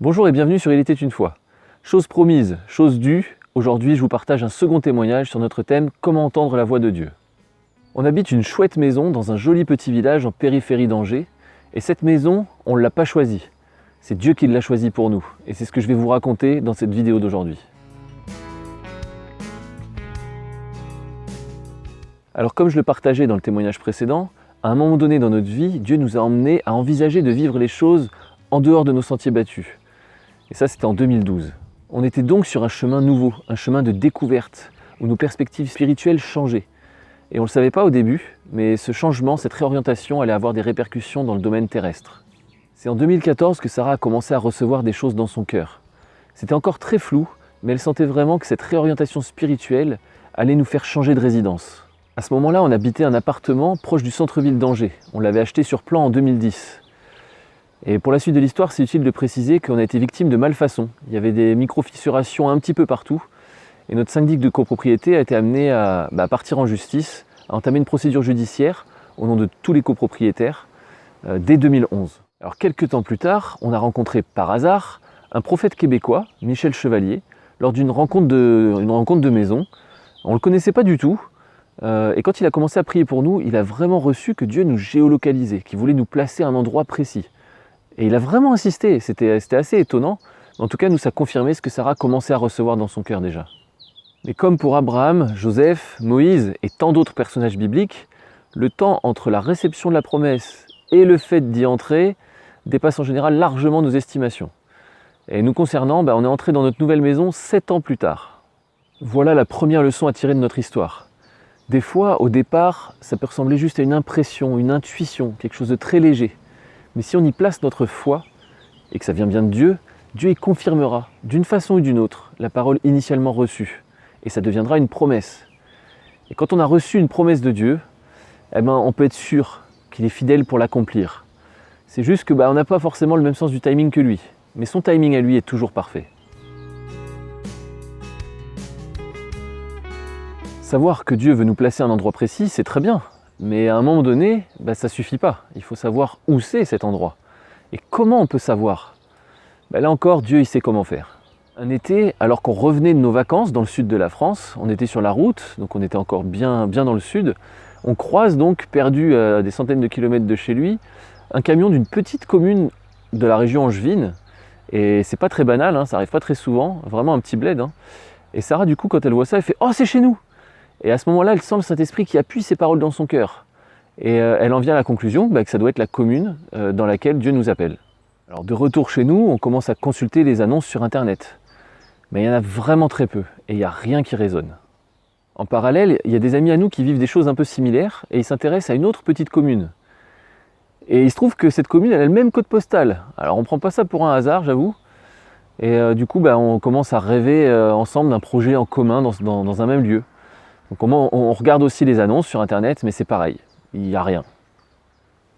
Bonjour et bienvenue sur Il était une fois. Chose promise, chose due, aujourd'hui je vous partage un second témoignage sur notre thème « Comment entendre la voix de Dieu ». On habite une chouette maison dans un joli petit village en périphérie d'Angers, et cette maison, on ne l'a pas choisie. C'est Dieu qui l'a choisie pour nous, et c'est ce que je vais vous raconter dans cette vidéo d'aujourd'hui. Alors comme je le partageais dans le témoignage précédent, à un moment donné dans notre vie, Dieu nous a emmenés à envisager de vivre les choses en dehors de nos sentiers battus. Et ça, c'était en 2012. On était donc sur un chemin nouveau, un chemin de découverte, où nos perspectives spirituelles changeaient. Et on ne le savait pas au début, mais ce changement, cette réorientation allait avoir des répercussions dans le domaine terrestre. C'est en 2014 que Sarah a commencé à recevoir des choses dans son cœur. C'était encore très flou, mais elle sentait vraiment que cette réorientation spirituelle allait nous faire changer de résidence. À ce moment-là, on habitait un appartement proche du centre-ville d'Angers. On l'avait acheté sur plan en 2010. Et pour la suite de l'histoire, c'est utile de préciser qu'on a été victime de malfaçons. Il y avait des micro-fissurations un petit peu partout. Et notre syndic de copropriété a été amené à partir en justice, à entamer une procédure judiciaire au nom de tous les copropriétaires dès 2011. Alors quelques temps plus tard, on a rencontré par hasard un prophète québécois, Michel Chevalier, lors d'une rencontre de maison. On ne le connaissait pas du tout. Et quand il a commencé à prier pour nous, il a vraiment reçu que Dieu nous géolocalisait, qu'il voulait nous placer à un endroit précis. Et il a vraiment insisté, c'était assez étonnant. En tout cas, nous, ça confirmait ce que Sarah commençait à recevoir dans son cœur déjà. Mais comme pour Abraham, Joseph, Moïse et tant d'autres personnages bibliques, le temps entre la réception de la promesse et le fait d'y entrer dépasse en général largement nos estimations. Et nous concernant, on est entré dans notre nouvelle maison 7 ans plus tard. Voilà la première leçon à tirer de notre histoire. Des fois, au départ, ça peut ressembler juste à une impression, une intuition, quelque chose de très léger. Mais si on y place notre foi, et que ça vient bien de Dieu, Dieu y confirmera, d'une façon ou d'une autre, la parole initialement reçue. Et ça deviendra une promesse. Et quand on a reçu une promesse de Dieu, on peut être sûr qu'il est fidèle pour l'accomplir. C'est juste que on n'a pas forcément le même sens du timing que lui. Mais son timing à lui est toujours parfait. Savoir que Dieu veut nous placer à un endroit précis, c'est très bien. Mais à un moment donné, ça ne suffit pas. Il faut savoir où c'est cet endroit. Et comment on peut savoir ? Là encore, Dieu il sait comment faire. Un été, alors qu'on revenait de nos vacances dans le sud de la France, on était sur la route, donc on était encore bien dans le sud, on croise donc, perdu à des centaines de kilomètres de chez lui, un camion d'une petite commune de la région angevine. Et c'est pas très banal, ça arrive pas très souvent, vraiment un petit bled. Et Sarah, du coup, quand elle voit ça, elle fait « Oh, c'est chez nous !» Et à ce moment-là, elle sent le Saint-Esprit qui appuie ses paroles dans son cœur. Et elle en vient à la conclusion que ça doit être la commune dans laquelle Dieu nous appelle. Alors de retour chez nous, on commence à consulter les annonces sur Internet. Mais il y en a vraiment très peu, et il n'y a rien qui résonne. En parallèle, il y a des amis à nous qui vivent des choses un peu similaires, et ils s'intéressent à une autre petite commune. Et il se trouve que cette commune, elle a le même code postal. Alors on ne prend pas ça pour un hasard, j'avoue. Et du coup, on commence à rêver ensemble d'un projet en commun dans un même lieu. Donc on regarde aussi les annonces sur Internet, mais c'est pareil, il n'y a rien.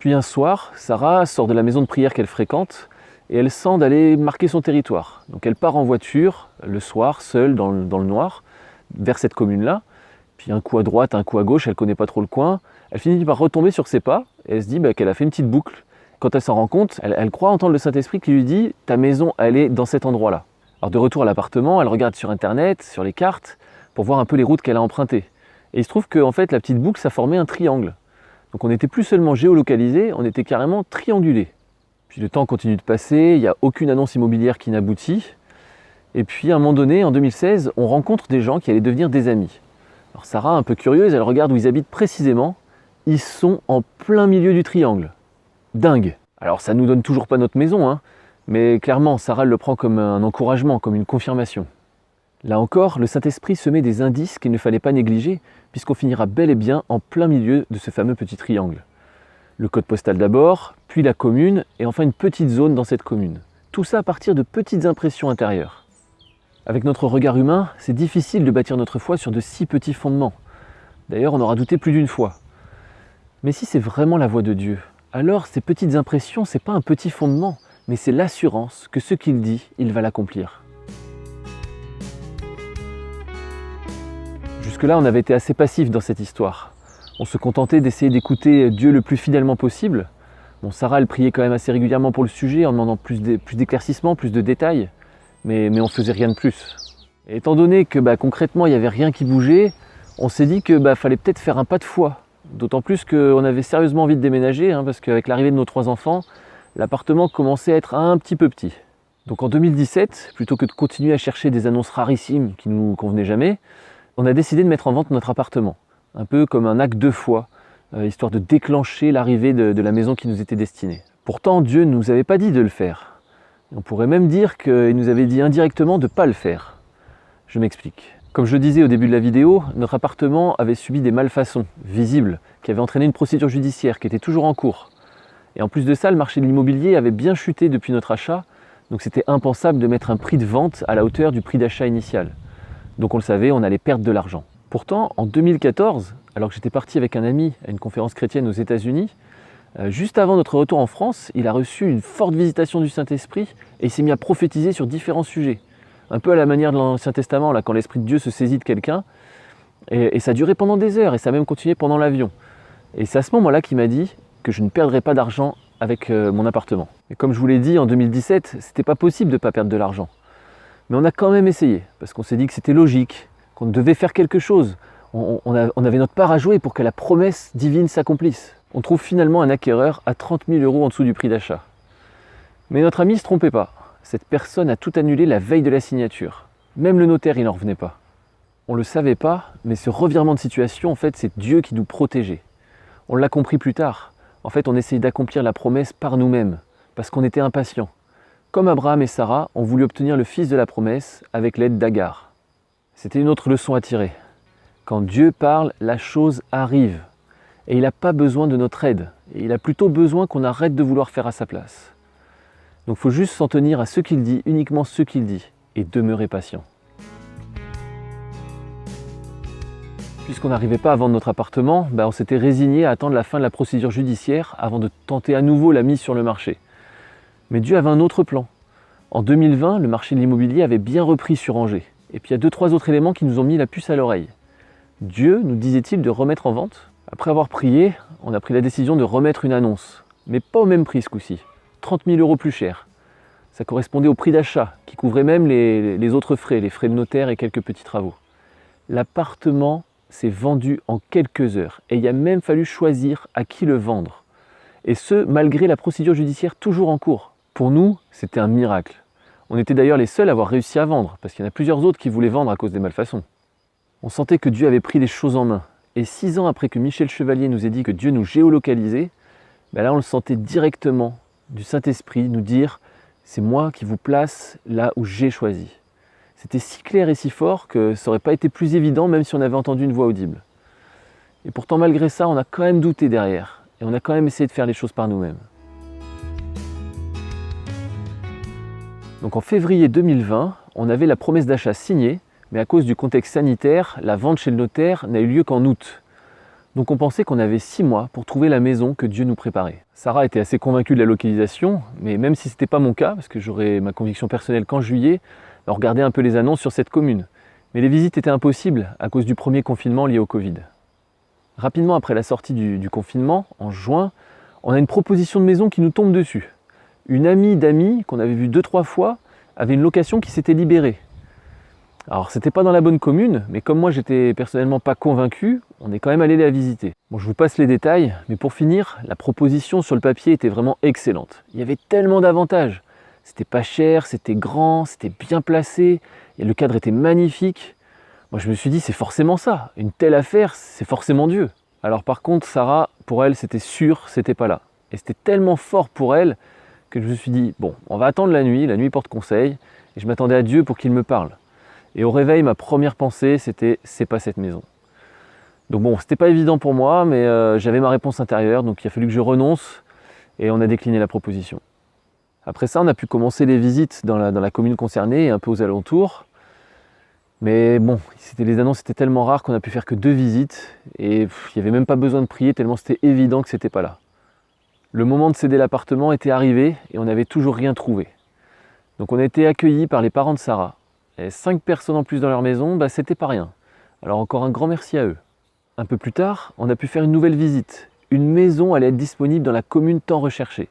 Puis un soir, Sarah sort de la maison de prière qu'elle fréquente et elle sent d'aller marquer son territoire. Donc elle part en voiture, le soir, seule, dans le noir, vers cette commune-là. Puis un coup à droite, un coup à gauche, elle ne connaît pas trop le coin. Elle finit par retomber sur ses pas et elle se dit qu'elle a fait une petite boucle. Quand elle s'en rend compte, elle croit entendre le Saint-Esprit qui lui dit « Ta maison, elle est dans cet endroit-là ». Alors de retour à l'appartement, elle regarde sur Internet, sur les cartes, pour voir un peu les routes qu'elle a empruntées. Et il se trouve que la petite boucle, ça formait un triangle. Donc on n'était plus seulement géolocalisé, on était carrément triangulé. Puis le temps continue de passer, il n'y a aucune annonce immobilière qui n'aboutit. Et puis à un moment donné, en 2016, on rencontre des gens qui allaient devenir des amis. Alors Sarah, un peu curieuse, elle regarde où ils habitent précisément. Ils sont en plein milieu du triangle. Dingue. Alors ça ne nous donne toujours pas notre maison, mais clairement, Sarah le prend comme un encouragement, comme une confirmation. Là encore, le Saint-Esprit se met des indices qu'il ne fallait pas négliger, puisqu'on finira bel et bien en plein milieu de ce fameux petit triangle. Le code postal d'abord, puis la commune, et enfin une petite zone dans cette commune. Tout ça à partir de petites impressions intérieures. Avec notre regard humain, c'est difficile de bâtir notre foi sur de si petits fondements. D'ailleurs, on aura douté plus d'une fois. Mais si c'est vraiment la voix de Dieu, alors ces petites impressions, c'est pas un petit fondement, mais c'est l'assurance que ce qu'il dit, il va l'accomplir. Jusque-là, on avait été assez passif dans cette histoire. On se contentait d'essayer d'écouter Dieu le plus fidèlement possible. Bon, Sarah, elle priait quand même assez régulièrement pour le sujet, en demandant plus d'éclaircissements, plus de détails, mais on ne faisait rien de plus. Et étant donné que concrètement, il n'y avait rien qui bougeait, on s'est dit que fallait peut-être faire un pas de foi. D'autant plus qu'on avait sérieusement envie de déménager, parce qu'avec l'arrivée de nos 3 enfants, l'appartement commençait à être un petit peu petit. Donc en 2017, plutôt que de continuer à chercher des annonces rarissimes qui ne nous convenaient jamais, on a décidé de mettre en vente notre appartement. Un peu comme un acte de foi, histoire de déclencher l'arrivée de la maison qui nous était destinée. Pourtant, Dieu ne nous avait pas dit de le faire. On pourrait même dire qu'il nous avait dit indirectement de ne pas le faire. Je m'explique. Comme je le disais au début de la vidéo, notre appartement avait subi des malfaçons visibles qui avaient entraîné une procédure judiciaire qui était toujours en cours. Et en plus de ça, le marché de l'immobilier avait bien chuté depuis notre achat, donc c'était impensable de mettre un prix de vente à la hauteur du prix d'achat initial. Donc on le savait, on allait perdre de l'argent. Pourtant, en 2014, alors que j'étais parti avec un ami à une conférence chrétienne aux États-Unis, juste avant notre retour en France, il a reçu une forte visitation du Saint-Esprit et il s'est mis à prophétiser sur différents sujets. Un peu à la manière de l'Ancien Testament, là, quand l'Esprit de Dieu se saisit de quelqu'un. Et ça a duré pendant des heures et ça a même continué pendant l'avion. Et c'est à ce moment-là qu'il m'a dit que je ne perdrais pas d'argent avec mon appartement. Et comme je vous l'ai dit, en 2017, c'était pas possible de ne pas perdre de l'argent. Mais on a quand même essayé, parce qu'on s'est dit que c'était logique, qu'on devait faire quelque chose. On avait notre part à jouer pour que la promesse divine s'accomplisse. On trouve finalement un acquéreur à 30 000 € en dessous du prix d'achat. Mais notre ami ne se trompait pas. Cette personne a tout annulé la veille de la signature. Même le notaire, il n'en revenait pas. On ne le savait pas, mais ce revirement de situation, en fait, c'est Dieu qui nous protégeait. On l'a compris plus tard. En fait, on essayait d'accomplir la promesse par nous-mêmes, parce qu'on était impatients. Comme Abraham et Sarah ont voulu obtenir le fils de la promesse avec l'aide d'Agar. C'était une autre leçon à tirer. Quand Dieu parle, la chose arrive. Et il n'a pas besoin de notre aide. Et il a plutôt besoin qu'on arrête de vouloir faire à sa place. Donc il faut juste s'en tenir à ce qu'il dit, uniquement ce qu'il dit, et demeurer patient. Puisqu'on n'arrivait pas à vendre notre appartement, on s'était résigné à attendre la fin de la procédure judiciaire avant de tenter à nouveau la mise sur le marché. Mais Dieu avait un autre plan. En 2020, le marché de l'immobilier avait bien repris sur Angers. Et puis il y a 2-3 autres éléments qui nous ont mis la puce à l'oreille. Dieu nous disait-il de remettre en vente ? Après avoir prié, on a pris la décision de remettre une annonce. Mais pas au même prix ce coup-ci. 30 000 € plus cher. Ça correspondait au prix d'achat, qui couvrait même les autres frais, les frais de notaire et quelques petits travaux. L'appartement s'est vendu en quelques heures et il a même fallu choisir à qui le vendre. Et ce, malgré la procédure judiciaire toujours en cours. Pour nous, c'était un miracle. On était d'ailleurs les seuls à avoir réussi à vendre, parce qu'il y en a plusieurs autres qui voulaient vendre à cause des malfaçons. On sentait que Dieu avait pris les choses en main. Et 6 ans après que Michel Chevalier nous ait dit que Dieu nous géolocalisait, là on le sentait directement du Saint-Esprit nous dire « c'est moi qui vous place là où j'ai choisi ». C'était si clair et si fort que ça n'aurait pas été plus évident même si on avait entendu une voix audible. Et pourtant malgré ça, on a quand même douté derrière et on a quand même essayé de faire les choses par nous-mêmes. Donc en février 2020, on avait la promesse d'achat signée, mais à cause du contexte sanitaire, la vente chez le notaire n'a eu lieu qu'en août. Donc on pensait qu'on avait 6 mois pour trouver la maison que Dieu nous préparait. Sarah était assez convaincue de la localisation, mais même si ce n'était pas mon cas, parce que j'aurais ma conviction personnelle qu'en juillet, on regardait un peu les annonces sur cette commune. Mais les visites étaient impossibles à cause du premier confinement lié au Covid. Rapidement après la sortie du confinement, en juin, on a une proposition de maison qui nous tombe dessus. Une amie d'amis, qu'on avait vue 2-3 fois, avait une location qui s'était libérée. Alors c'était pas dans la bonne commune, mais comme moi j'étais personnellement pas convaincu, on est quand même allé la visiter. Bon, je vous passe les détails, mais pour finir, la proposition sur le papier était vraiment excellente. Il y avait tellement d'avantages. C'était pas cher, c'était grand, c'était bien placé, et le cadre était magnifique. Moi je me suis dit c'est forcément ça, une telle affaire, c'est forcément Dieu. Alors par contre Sarah, pour elle c'était sûr, c'était pas là. Et c'était tellement fort pour elle que je me suis dit bon, on va attendre la nuit porte conseil, et je m'attendais à Dieu pour qu'il me parle. Et au réveil, ma première pensée, c'était « c'est pas cette maison ». Donc bon, c'était pas évident pour moi, mais j'avais ma réponse intérieure, donc il a fallu que je renonce, et on a décliné la proposition. Après ça, on a pu commencer les visites dans la commune concernée, et un peu aux alentours. Mais bon, les annonces étaient tellement rares qu'on a pu faire que 2 visites, et il n'y avait même pas besoin de prier, tellement c'était évident que c'était pas là. Le moment de céder l'appartement était arrivé, et on n'avait toujours rien trouvé. Donc on a été accueillis par les parents de Sarah. Et 5 personnes en plus dans leur maison, c'était pas rien. Alors encore un grand merci à eux. Un peu plus tard, on a pu faire une nouvelle visite. une maison allait être disponible dans la commune tant recherchée.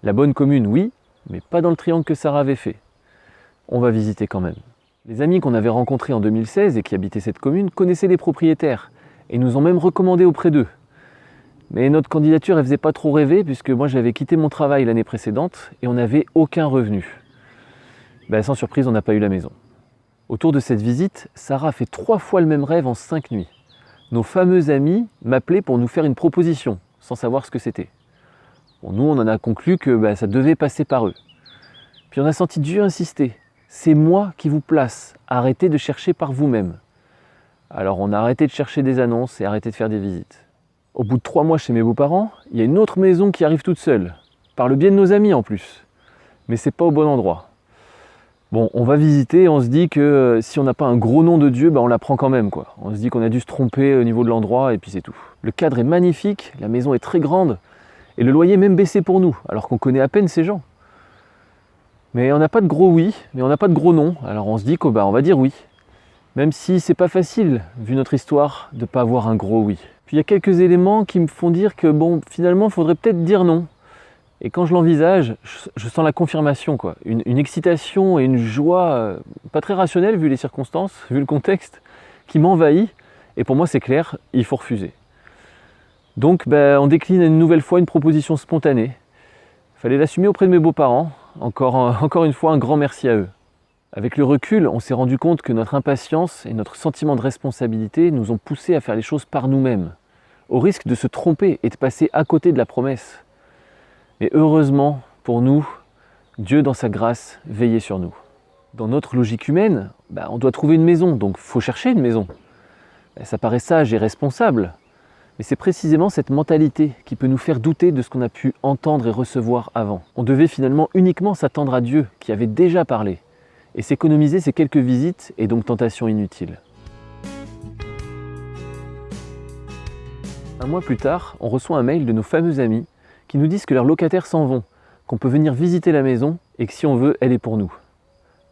La bonne commune, oui, mais pas dans le triangle que Sarah avait fait. On va visiter quand même. Les amis qu'on avait rencontrés en 2016 et qui habitaient cette commune connaissaient les propriétaires et nous ont même recommandé auprès d'eux. Mais notre candidature, elle faisait pas trop rêver puisque moi j'avais quitté mon travail l'année précédente et on n'avait aucun revenu. Sans surprise, on n'a pas eu la maison. Autour de cette visite, Sarah a fait 3 fois le même rêve en 5 nuits. Nos fameux amis m'appelaient pour nous faire une proposition, sans savoir ce que c'était. Nous, on en a conclu que ça devait passer par eux. Puis on a senti Dieu insister. C'est moi qui vous place. Arrêtez de chercher par vous-même. Alors on a arrêté de chercher des annonces et arrêté de faire des visites. Au bout de 3 mois chez mes beaux-parents, il y a une autre maison qui arrive toute seule. Par le biais de nos amis en plus. Mais c'est pas au bon endroit. Bon, on va visiter et on se dit que si on n'a pas un gros nom de Dieu, on la prend quand même, quoi. On se dit qu'on a dû se tromper au niveau de l'endroit et puis c'est tout. Le cadre est magnifique, la maison est très grande et le loyer est même baissé pour nous, alors qu'on connaît à peine ces gens. Mais on n'a pas de gros oui, mais on n'a pas de gros non, alors on se dit qu'on va dire oui. Même si c'est pas facile, vu notre histoire, de ne pas avoir un gros oui. Puis il y a quelques éléments qui me font dire que finalement, il faudrait peut-être dire non. Et quand je l'envisage, je sens la confirmation, quoi. Une excitation et une joie pas très rationnelle vu les circonstances, vu le contexte, qui m'envahit. Et pour moi, c'est clair, il faut refuser. Donc, on décline une nouvelle fois une proposition spontanée. Il fallait l'assumer auprès de mes beaux-parents. Encore une fois, un grand merci à eux. Avec le recul, on s'est rendu compte que notre impatience et notre sentiment de responsabilité nous ont poussés à faire les choses par nous-mêmes, au risque de se tromper et de passer à côté de la promesse. Mais heureusement, pour nous, Dieu, dans sa grâce, veillait sur nous. Dans notre logique humaine, on doit trouver une maison, donc il faut chercher une maison. Ça paraît sage et responsable, mais c'est précisément cette mentalité qui peut nous faire douter de ce qu'on a pu entendre et recevoir avant. On devait finalement uniquement s'attendre à Dieu, qui avait déjà parlé, et s'économiser ces quelques visites et donc tentations inutiles. Un mois plus tard, on reçoit un mail de nos fameux amis qui nous disent que leurs locataires s'en vont, qu'on peut venir visiter la maison et que si on veut, elle est pour nous.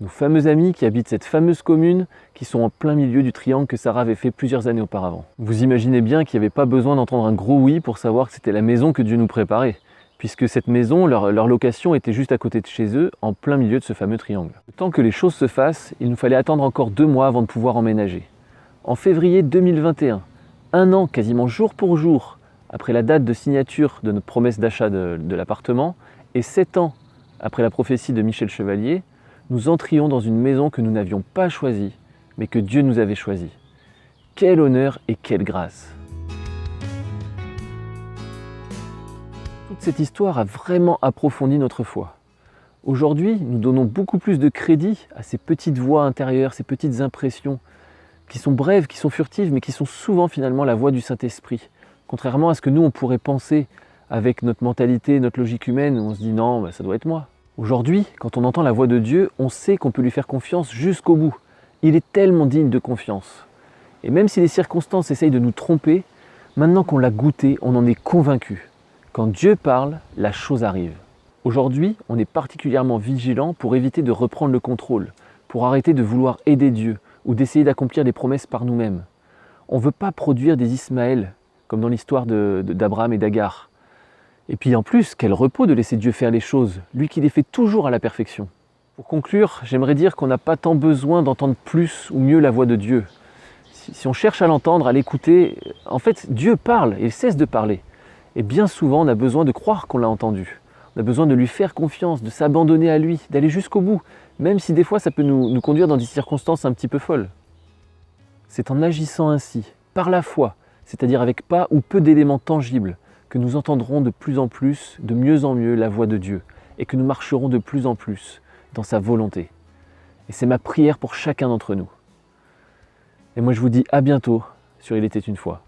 Nos fameux amis qui habitent cette fameuse commune qui sont en plein milieu du triangle que Sarah avait fait plusieurs années auparavant. Vous imaginez bien qu'il n'y avait pas besoin d'entendre un gros oui pour savoir que c'était la maison que Dieu nous préparait, puisque cette maison, leur location était juste à côté de chez eux, en plein milieu de ce fameux triangle. Le temps que les choses se fassent, il nous fallait attendre encore 2 mois avant de pouvoir emménager. En février 2021, 1 an quasiment jour pour jour, après la date de signature de notre promesse d'achat de l'appartement, et 7 ans après la prophétie de Michel Chevalier, nous entrions dans une maison que nous n'avions pas choisie, mais que Dieu nous avait choisie. Quel honneur et quelle grâce! Toute cette histoire a vraiment approfondi notre foi. Aujourd'hui, nous donnons beaucoup plus de crédit à ces petites voix intérieures, ces petites impressions, qui sont brèves, qui sont furtives, mais qui sont souvent finalement la voix du Saint-Esprit. Contrairement à ce que nous, on pourrait penser avec notre mentalité, notre logique humaine, où on se dit non, ça doit être moi. Aujourd'hui, quand on entend la voix de Dieu, on sait qu'on peut lui faire confiance jusqu'au bout. Il est tellement digne de confiance. Et même si les circonstances essayent de nous tromper, maintenant qu'on l'a goûté, on en est convaincu. Quand Dieu parle, la chose arrive. Aujourd'hui, on est particulièrement vigilant pour éviter de reprendre le contrôle, pour arrêter de vouloir aider Dieu ou d'essayer d'accomplir des promesses par nous-mêmes. On ne veut pas produire des Ismaël, comme dans l'histoire d'Abraham et d'Agar. Et puis en plus, quel repos de laisser Dieu faire les choses, lui qui les fait toujours à la perfection. Pour conclure, j'aimerais dire qu'on n'a pas tant besoin d'entendre plus ou mieux la voix de Dieu. Si on cherche à l'entendre, à l'écouter, en fait, Dieu parle et il cesse de parler. Et bien souvent, on a besoin de croire qu'on l'a entendu. On a besoin de lui faire confiance, de s'abandonner à lui, d'aller jusqu'au bout, même si des fois ça peut nous conduire dans des circonstances un petit peu folles. C'est en agissant ainsi, par la foi, c'est-à-dire avec pas ou peu d'éléments tangibles, que nous entendrons de plus en plus, de mieux en mieux la voix de Dieu, et que nous marcherons de plus en plus dans sa volonté. Et c'est ma prière pour chacun d'entre nous. Et moi je vous dis à bientôt sur Il était une fois.